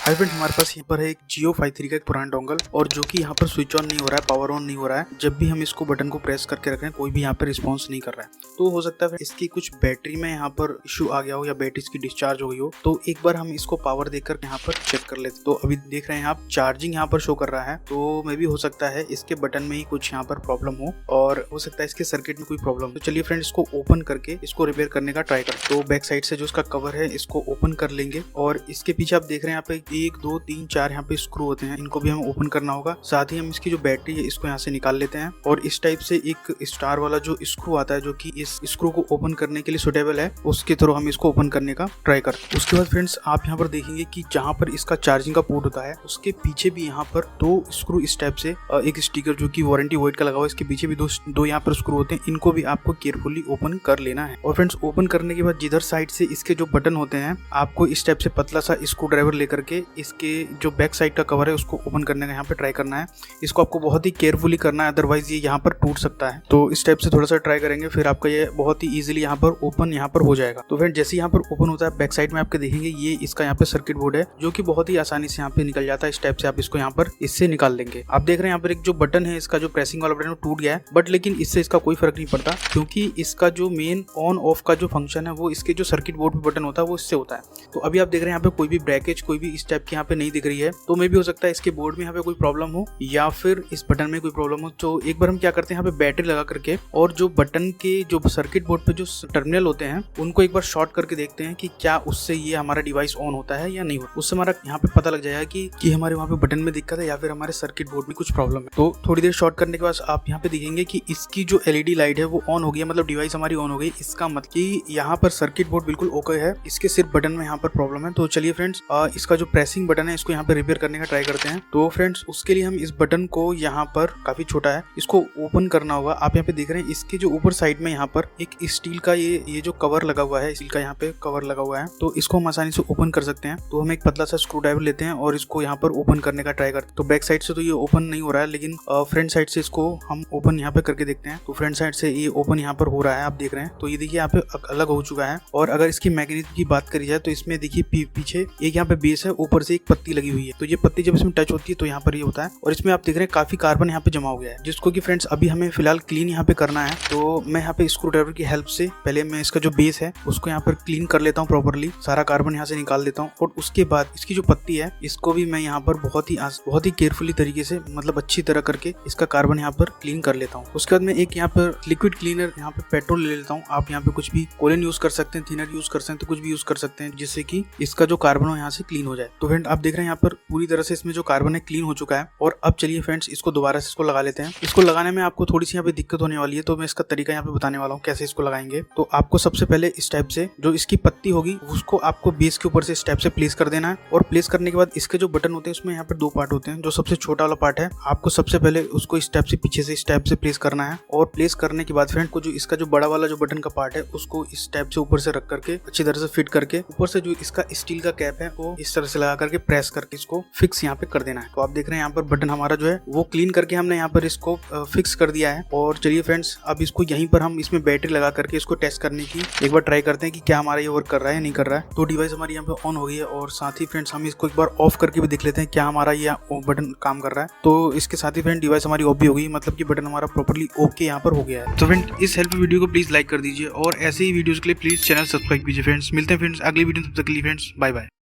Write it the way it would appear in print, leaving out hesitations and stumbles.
Hi friends, हमारे पास यहाँ पर है एक जियो 53 का एक पुराना डोंगल और जो कि यहाँ पर स्विच ऑन नहीं हो रहा है, पावर ऑन नहीं हो रहा है। जब भी हम इसको बटन को प्रेस करके रख रहे हैं कोई भी यहाँ पर रिस्पॉन्स नहीं कर रहा है। तो हो सकता है इसकी कुछ बैटरी में यहाँ पर इशू आ गया हो या बैटरी इसकी डिस्चार्ज हो गई हो। तो एक बार हम इसको पावर देकर यहाँ पर चेक कर लेते। तो अभी देख रहे हैं आप चार्जिंग यहाँ पर शो कर रहा है, तो मे भी हो सकता है इसके बटन में ही कुछ यहाँ पर प्रॉब्लम हो और हो सकता है इसके सर्किट में कोई प्रॉब्लम। तो चलिए फ्रेंड्स, इसको ओपन करके इसको रिपेयर करने का ट्राई करें। तो बैक साइड से जो इसका कवर है इसको ओपन कर लेंगे और इसके पीछे आप देख रहे हैं यहाँ पे 1 2 3 4 यहाँ पे स्क्रू होते हैं, इनको भी हमें ओपन करना होगा। साथ ही हम इसकी जो बैटरी है इसको यहाँ से निकाल लेते हैं और इस टाइप से एक स्टार वाला जो स्क्रू आता है जो कि इस स्क्रू को ओपन करने के लिए सुटेबल है, उसके थ्रू हम इसको ओपन करने का ट्राई करते हैं। उसके बाद फ्रेंड्स आप यहाँ पर देखेंगे कि जहाँ पर इसका चार्जिंग का पोर्ट होता है उसके पीछे भी यहाँ पर 2 स्क्रू इस टाइप से एक स्टिकर जो कि वारंटी वॉइड का लगा हुआ है, इसके पीछे भी दो यहाँ पर स्क्रू होते हैं, इनको भी आपको केयरफुली ओपन कर लेना है। और फ्रेंड्स ओपन करने के बाद जिधर साइड से इसके जो बटन होते हैं आपको इस टाइप से पतला सा स्क्रू ड्राइवर लेकर के इसके जो बैक साइड का कवर है उसको ओपन करने का यहाँ पे ट्राई करना है। इसको आपको बहुत ही केयरफुली करना है, अदरवाइज ये यहाँ पर टूट सकता है। तो इस टाइप से थोड़ा सा ट्राई करेंगे, फिर आपका ये बहुत ही इजीली यहाँ पर ओपन यहाँ पर हो जाएगा। तो फ्रेंड जैसे यहाँ पर ओपन होता है बैक साइड में आपके देखेंगे ये इसका यहाँ पे सर्किट बोर्ड है जो कि बहुत ही आसानी से यहाँ पे निकल जाता है। इस टाइप से आप इसको यहाँ पर इससे निकाल लेंगे। आप देख रहे हैं यहाँ पर एक जो बटन है इसका जो प्रेसिंग वाला बटन टूट गया है, बट लेकिन इससे इसका कोई फर्क नहीं पड़ता क्योंकि इसका जो मेन ऑन ऑफ का जो फंक्शन है वो इसके जो सर्किट बोर्ड पे बटन होता है वो इससे होता है। तो अभी आप देख रहे हैं यहाँ पे कोई भी ब्रेकेज कोई भी इस टाइप की यहाँ पे नहीं दिख रही है, तो मे भी हो सकता है इसके बोर्ड में यहाँ पे कोई प्रॉब्लम हो या फिर इस बटन में कोई प्रॉब्लम हो। तो एक बार हम क्या करते हैं यहाँ पे बैटरी लगा करके और जो बटन के जो सर्किट बोर्ड पे जो टर्मिनल होते हैं उनको एक बार शॉर्ट करके देखते हैं कि क्या उससे ये हमारा डिवाइस ऑन होता है या नहीं होता। उससे हमारा यहाँ पे पता लग जाएगा कि हमारे वहाँ पे बटन में दिक्कत है या फिर हमारे सर्किट बोर्ड में कुछ प्रॉब्लम है। तो थोड़ी देर शॉर्ट करने के बाद आप यहाँ पे देखेंगे कि इसकी जो LED लाइट है वो ऑन हो गई, मतलब डिवाइस हमारी ऑन हो गई। इसका मतलब कि यहाँ पर सर्किट बोर्ड बिल्कुल ओके है, इसके सिर्फ बटन में यहाँ पर प्रॉब्लम है। तो चलिए फ्रेंड्स इसका जो प्रेसिंग बटन है इसको यहाँ पे रिपेयर करने का ट्राई करते हैं। तो फ्रेंड्स उसके लिए हम इस बटन को यहाँ पर काफी छोटा है, इसको ओपन करना होगा। आप यहाँ पे देख रहे हैं इसके जो ऊपर साइड में यहाँ पर एक स्टील का ये जो कवर लगा हुआ है, स्टील का यहाँ पे कवर लगा हुआ है, तो इसको हम आसानी से ओपन कर सकते हैं। तो हम एक पतला सा स्क्रू ड्राइवर लेते हैं और इसको यहाँ पर ओपन करने का ट्राई करते हैं। तो बैक साइड से तो ये ओपन नहीं हो रहा है, लेकिन फ्रंट साइड से इसको हम ओपन यहाँ पे करके देखते हैं। तो फ्रंट साइड से ये ओपन यहाँ पर हो रहा है, आप देख रहे हैं। तो ये देखिए यहाँ पे अलग हो चुका है। और अगर इसकी मैग्नेटिक की बात करी जाए तो इसमें देखिए पीछे एक यहाँ पे बेस है, ऊपर से एक पत्ती लगी हुई है। तो ये पत्ती जब इसमें टच होती है तो यहाँ पर ये होता है और इसमें आप देख रहे हैं काफी कार्बन यहाँ पे जमा हो गया है, जिसको कि फ्रेंड्स अभी हमें फिलहाल क्लीन यहाँ पे करना है। तो मैं यहाँ पे स्क्रू ड्राइवर की हेल्प से पहले मैं इसका जो बेस है उसको यहाँ पर क्लीन कर लेता हूँ प्रॉपरली, सारा कार्बन यहाँ से निकाल देता हूँ। और उसके बाद इसकी जो पत्ती है इसको भी मैं यहाँ पर बहुत ही केयरफुली तरीके से, मतलब अच्छी तरह करके इसका कार्बन यहाँ पर क्लीन कर लेता हूँ। उसके बाद मैं एक यहाँ पर लिक्विड क्लीनर यहाँ पे पेट्रोल ले लेता हूँ। आप यहाँ पे कुछ भी कोलिन यूज कर सकते हैं, थिनर यूज कर सकते हैं, कुछ भी यूज कर सकते हैं जिससे कि इसका जो कार्बन हो यहाँ से क्लीन हो जाए। तो फ्रेंड आप देख रहे हैं यहाँ पर पूरी तरह से इसमें जो कार्बन है क्लीन हो चुका है। और अब चलिए फ्रेंड्स इसको दोबारा से इसको लगा लेते हैं। इसको लगाने में आपको थोड़ी सी यहाँ पे दिक्कत होने वाली है, तो मैं इसका तरीका यहाँ पे बताने वाला हूँ कैसे इसको लगाएंगे। तो आपको सबसे पहले इस टाइप से जो इसकी पत्ती होगी उसको आपको बेस के ऊपर से इस टाइप से प्लेस कर देना है। और प्लेस करने के बाद इसके जो बटन होते हैं उसमें यहाँ पे 2 पार्ट होते हैं। जो सबसे छोटा वाला पार्ट है आपको सबसे पहले उसको इस टाइप से पीछे से इस टाइप से प्लेस करना है। और प्लेस करने के बाद फ्रेंड को जो इसका जो बड़ा वाला जो बटन का पार्ट है उसको इस टाइप से ऊपर से रख करके अच्छी तरह से फिट करके ऊपर से जो इसका स्टील का कैप है वो इस तरह से लगा करके प्रेस करके इसको फिक्स यहाँ पे कर देना है। तो आप देख रहे हैं यहाँ पर बटन हमारा जो है वो क्लीन करके हमने यहाँ पर इसको फिक्स कर दिया है। और चलिए फ्रेंड्स अब इसको यहीं पर हम इसमें बैटरी लगा करके इसको टेस्ट करने की एक बार ट्राई करते हैं कि क्या हमारा ये वर्क कर रहा है या नहीं कर रहा है। तो डिवाइस हमारी यहाँ पे ऑन हो गई है और साथ ही फ्रेंड्स हम इसको एक बार ऑफ करके भी देख लेते हैं क्या हमारा ये बटन काम कर रहा है। तो इसके साथ ही फ्रेंड डिवाइस हमारी ऑफ भी हो गई, मतलब कि बटन हमारा प्रॉपर्ली ओके यहाँ पर हो गया है। तो फ्रेंड इस हेल्प वीडियो को प्लीज लाइक कर दीजिए और ऐसे ही वीडियोस के लिए प्लीज चैनल सब्सक्राइब कीजिए। फ्रेंड्स मिलते हैं फ्रेंड्स अगली वीडियो, तब तक के लिए फ्रेंड्स बाय बाय।